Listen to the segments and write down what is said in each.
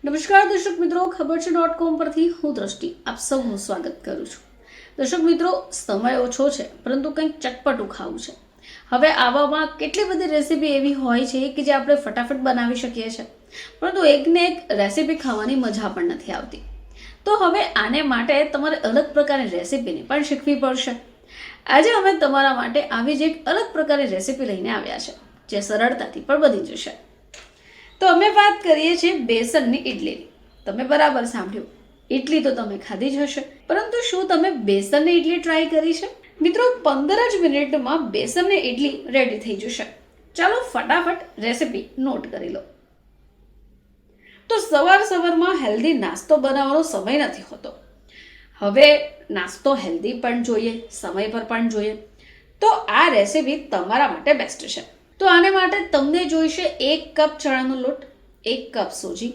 નમસ્કાર દર્શક મિત્રો, ખબર છે .com પરથી હું દ્રષ્ટિ આપ સૌનું સ્વાગત કરું છું. દર્શક મિત્રો, સમય ઓછો છે પરંતુ કંઈક ચટપટું ખાવું છે. હવે આવામાં કેટલી બધી રેસીપી એવી હોય છે કે જે આપણે ફટાફટ બનાવી શકીએ છીએ, પરંતુ એકને એક રેસીપી ખાવાની મજા પણ નથી આવતી. તો હવે આને માટે તમારે અલગ પ્રકારની રેસીપીની પણ શીખવી પડશે. આજે અમે તમારા માટે આવી જ એક અલગ પ્રકારની રેસીપી લઈને આવ્યા છે જે સરળતાથી પણ બની જશે. તો અમે વાત કરીએ છીએ બેસનની ઇડલીની. તમે બરાબર સાંભળ્યું, ઇડલી તો તમે ખાધી જ હશે, પરંતુ શું તમે બેસનની ઇડલી ટ્રાય કરી છે? મિત્રો, 15 જ મિનિટમાં બેસનની ઇડલી રેડી થઈ જશે. ચાલો ફટાફટ રેસીપી નોટ કરી લો. તો સવારમાં હેલ્ધી નાસ્તો બનાવવાનો સમય નથી હોતો. હવે નાસ્તો હેલ્ધી પણ જોઈએ, સમય પર પણ જોઈએ, તો આ રેસીપી તમારા માટે બેસ્ટ છે. તો આને માટે તમને જોઈશે 1 કપ ચણાનો લોટ, 1 કપ સૂજી,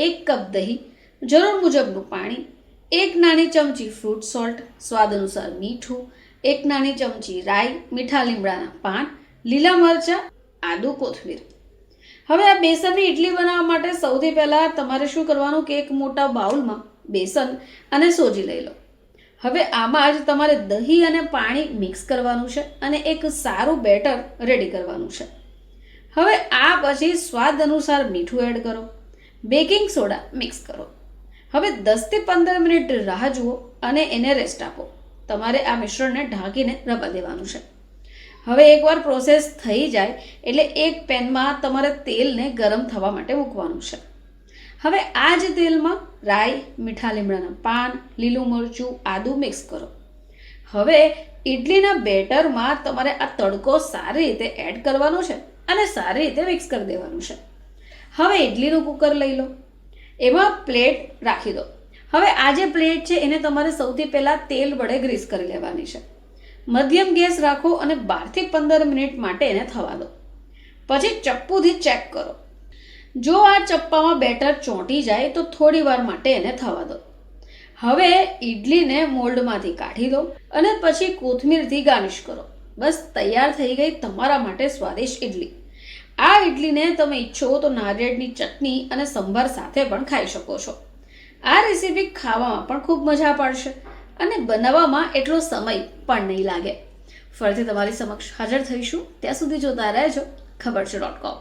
1 કપ દહીં, જરૂર મુજબનું પાણી, 1 નાની ચમચી ફ્રૂટ સોલ્ટ, સ્વાદ અનુસાર મીઠું, 1 નાની ચમચી રાઈ, મીઠા લીમડાના પાન, લીલા મરચાં, આદુ, કોથમીર. હવે આ બેસનની ઇડલી બનાવવા માટે સૌથી પહેલાં તમારે શું કરવાનું કે એક મોટા બાઉલમાં બેસન અને સોજી લઈ લો. હવે આમાં જ તમારે દહીં અને પાણી મિક્સ કરવાનું છે અને એક સારું બેટર રેડી કરવાનું છે. હવે આ પછી સ્વાદ અનુસાર મીઠું એડ કરો, બેકિંગ સોડા મિક્સ કરો. હવે 10 થી 15 મિનિટ રાહ જુઓ અને એને રેસ્ટ આપો. તમારે આ મિશ્રણને ઢાંકીને રવા દેવાનું છે. હવે એકવાર પ્રોસેસ થઈ જાય એટલે એક પેનમાં તમારે તેલને ગરમ થવા માટે મૂકવાનું છે. હવે આ જ તેલમાં રાઈ, મીઠા લીમડાના પાન, લીલું મરચું, આદુ મિક્સ કરો. હવે ઇડલીના બેટરમાં તમારે આ તડકો સારી રીતે એડ કરવાનો છે અને સારી રીતે મિક્સ કરી દેવાનું છે. હવે ઇડલીનું કુકર લઈ લો, એમાં પ્લેટ રાખી દો. હવે આ જે પ્લેટ છે એને તમારે સૌથી પહેલાં તેલ વડે ગ્રીસ કરી લેવાની છે. મધ્યમ ગેસ રાખો અને 12 થી 15 મિનિટ માટે એને થવા દો. પછી ચપ્પુથી ચેક કરો. જો આ ચપ્પામાં બેટર ચોંટી જાય તો થોડી વાર માટે એને થવા દો. હવે ઇડલીને મોલ્ડમાંથી કાઢી દો અને પછી કોથમીરથી ગાર્નિશ કરો. બસ તૈયાર થઈ ગઈ તમારા માટે સ્વાદિષ્ટ ઇડલી. આ ઇડલીને તમે ઈચ્છો તો નારિયેળની ચટણી અને સંભાર સાથે પણ ખાઈ શકો છો. આ રેસીપી ખાવામાં પણ ખૂબ મજા પડશે અને બનાવવામાં એટલો સમય પણ નહીં લાગે. ફરીથી તમારી સમક્ષ હાજર થઈશું. ત્યાં સુધી જોતા રહેજો ખબર છે .com.